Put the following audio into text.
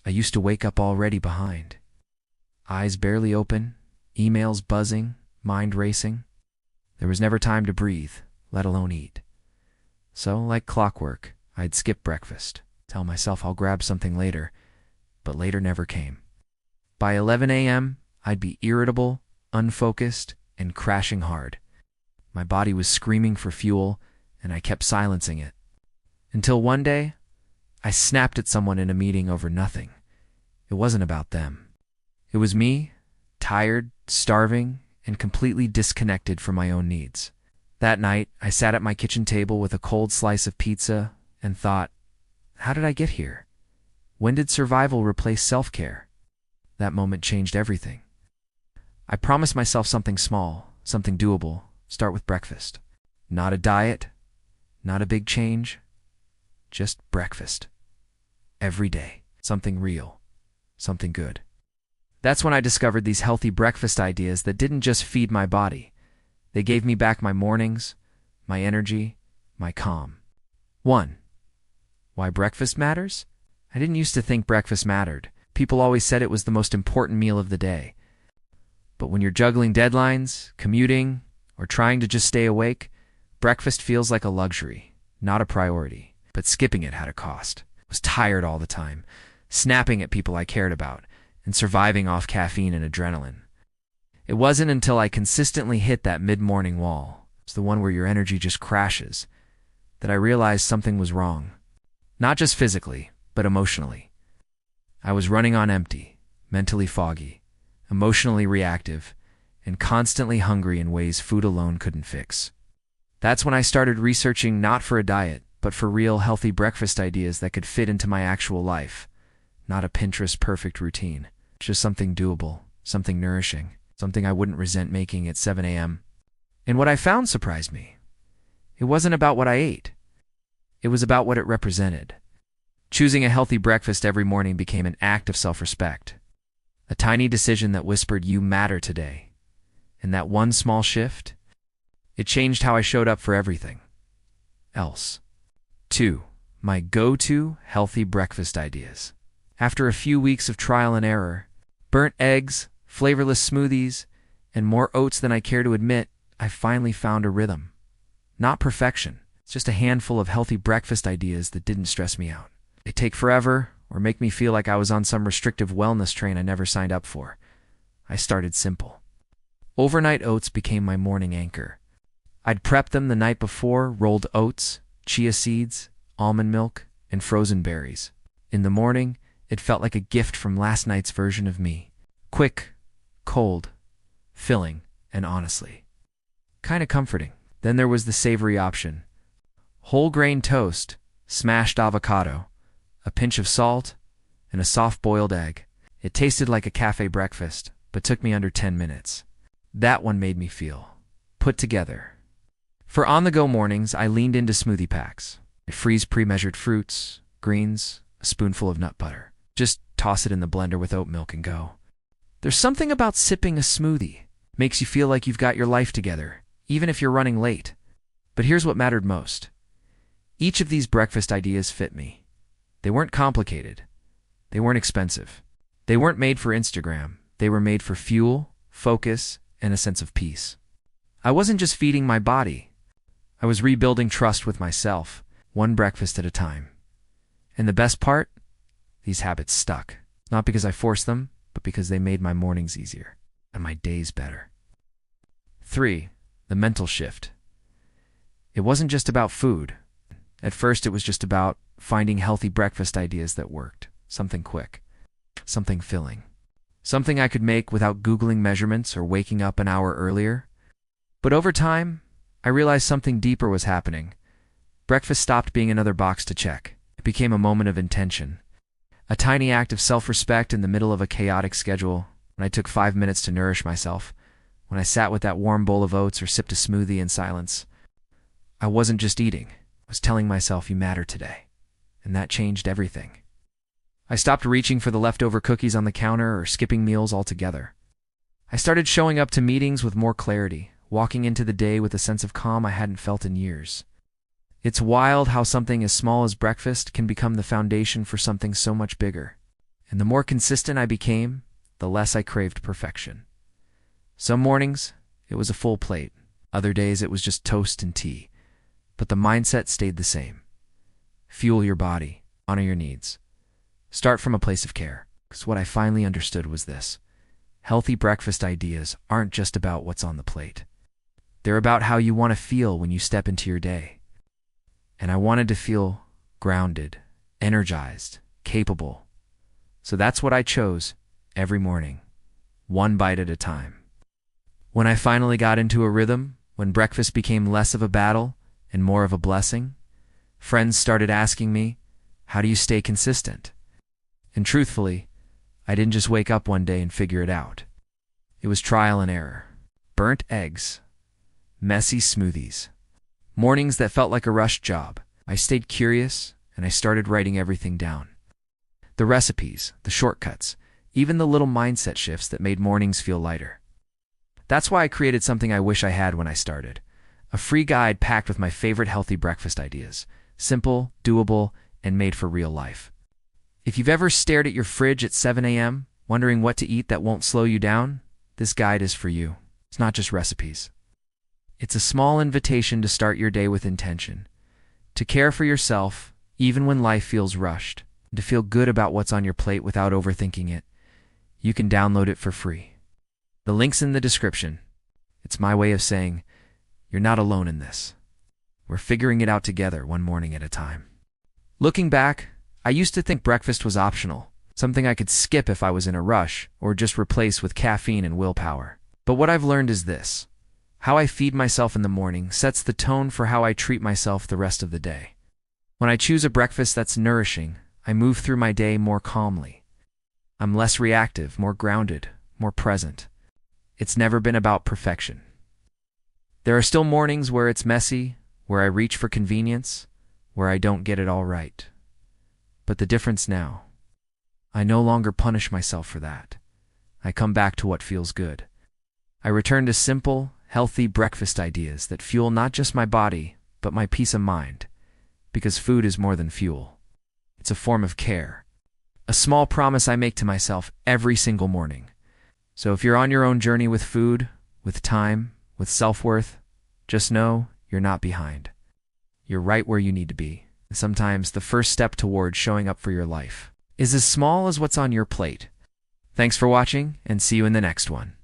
I used to wake up already behind. Eyes barely open, emails buzzing, mind racing. There was never time to breathe, let alone eat. So, like clockwork, I'd skip breakfast, tell myself I'll grab something later, but later never came. By 11 a.m., I'd be irritable, unfocused, and crashing hard. My body was screaming for fuel, and I kept silencing it. Until one day, I snapped at someone in a meeting over nothing. It wasn't about them. It was me, tired, starving, and completely disconnected from my own needs. That night, I sat at my kitchen table with a cold slice of pizza and thought, how did I get here? When did survival replace self-care? That moment changed everything. I promised myself something small, something doable. Start with breakfast. Not a diet, not a big change, just breakfast. Every day, something real, something good. That's when I discovered these healthy breakfast ideas that didn't just feed my body. They gave me back my mornings, my energy, my calm. 1. Why breakfast matters? I didn't used to think breakfast mattered. People always said it was the most important meal of the day. But when you're juggling deadlines, commuting, or trying to just stay awake, breakfast feels like a luxury, not a priority. But skipping it had a cost. I was tired all the time, snapping at people I cared about, and surviving off caffeine and adrenaline. It wasn't until I consistently hit that mid-morning wall, it's the one where your energy just crashes, that I realized something was wrong. Not just physically, but emotionally. I was running on empty, mentally foggy, emotionally reactive, and constantly hungry in ways food alone couldn't fix. That's when I started researching not for a diet, but for real healthy breakfast ideas that could fit into my actual life. Not a Pinterest perfect routine, just something doable, something nourishing, something I wouldn't resent making at 7 a.m. And what I found surprised me. It wasn't about what I ate. It was about what it represented. Choosing a healthy breakfast every morning became an act of self-respect. A tiny decision that whispered, "You matter today." And that one small shift, it changed how I showed up for everything else. 2. My go-to healthy breakfast ideas. After a few weeks of trial and error, burnt eggs, flavorless smoothies, and more oats than I care to admit, I finally found a rhythm. Not perfection, it's just a handful of healthy breakfast ideas that didn't stress me out. They take forever or make me feel like I was on some restrictive wellness train I never signed up for. I started simple. Overnight oats became my morning anchor. I'd prep them the night before, rolled oats, chia seeds, almond milk, and frozen berries. In the morning, it felt like a gift from last night's version of me. Quick, cold, filling, and honestly, kind of comforting. Then there was the savory option. Whole grain toast, smashed avocado, a pinch of salt, and a soft-boiled egg. It tasted like a cafe breakfast, but took me under 10 minutes. That one made me feel put together. For on-the-go mornings, I leaned into smoothie packs. I freeze pre-measured fruits, greens, a spoonful of nut butter. Just toss it in the blender with oat milk and go. There's something about sipping a smoothie. Makes you feel like you've got your life together, even if you're running late. But here's what mattered most. Each of these breakfast ideas fit me. They weren't complicated. They weren't expensive. They weren't made for Instagram. They were made for fuel, focus, and a sense of peace. I wasn't just feeding my body. I was rebuilding trust with myself, one breakfast at a time. And the best part? These habits stuck. Not because I forced them, but because they made my mornings easier and my days better. 3. The mental shift. It wasn't just about food. At first, it was just about finding healthy breakfast ideas that worked. Something quick. Something filling. Something I could make without Googling measurements or waking up an hour earlier. But over time, I realized something deeper was happening. Breakfast stopped being another box to check. It became a moment of intention. A tiny act of self-respect in the middle of a chaotic schedule, when I took 5 minutes to nourish myself, when I sat with that warm bowl of oats or sipped a smoothie in silence. I wasn't just eating. I was telling myself, you matter today. And that changed everything. I stopped reaching for the leftover cookies on the counter or skipping meals altogether. I started showing up to meetings with more clarity, walking into the day with a sense of calm I hadn't felt in years. It's wild how something as small as breakfast can become the foundation for something so much bigger. And the more consistent I became, the less I craved perfection. Some mornings, it was a full plate. Other days, it was just toast and tea. But the mindset stayed the same. Fuel your body, honor your needs. Start from a place of care. Because what I finally understood was this. Healthy breakfast ideas aren't just about what's on the plate. They're about how you want to feel when you step into your day. And I wanted to feel grounded, energized, capable. So that's what I chose every morning, one bite at a time. When I finally got into a rhythm, when breakfast became less of a battle and more of a blessing, friends started asking me, "How do you stay consistent?" And truthfully, I didn't just wake up one day and figure it out. It was trial and error. Burnt eggs, messy smoothies, mornings that felt like a rushed job. I stayed curious and I started writing everything down. The recipes, the shortcuts, even the little mindset shifts that made mornings feel lighter. That's why I created something I wish I had when I started. A free guide packed with my favorite healthy breakfast ideas. Simple, doable, and made for real life. If you've ever stared at your fridge at 7 a.m., wondering what to eat that won't slow you down, this guide is for you. It's not just recipes. It's a small invitation to start your day with intention, to care for yourself even when life feels rushed, and to feel good about what's on your plate without overthinking it. You can download it for free. The link's in the description. It's my way of saying, you're not alone in this. We're figuring it out together, one morning at a time. Looking back, I used to think breakfast was optional, something I could skip if I was in a rush, or just replace with caffeine and willpower. But what I've learned is this. How I feed myself in the morning sets the tone for how I treat myself the rest of the day. When I choose a breakfast that's nourishing, I move through my day more calmly. I'm less reactive, more grounded, more present. It's never been about perfection. There are still mornings where it's messy, where I reach for convenience, where I don't get it all right. But the difference now, I no longer punish myself for that. I come back to what feels good. I return to simple, healthy breakfast ideas that fuel not just my body, but my peace of mind. Because food is more than fuel. It's a form of care. A small promise I make to myself every single morning. So if you're on your own journey with food, with time, with self-worth, just know you're not behind. You're right where you need to be. Sometimes the first step toward showing up for your life is as small as what's on your plate. Thanks for watching, and see you in the next one.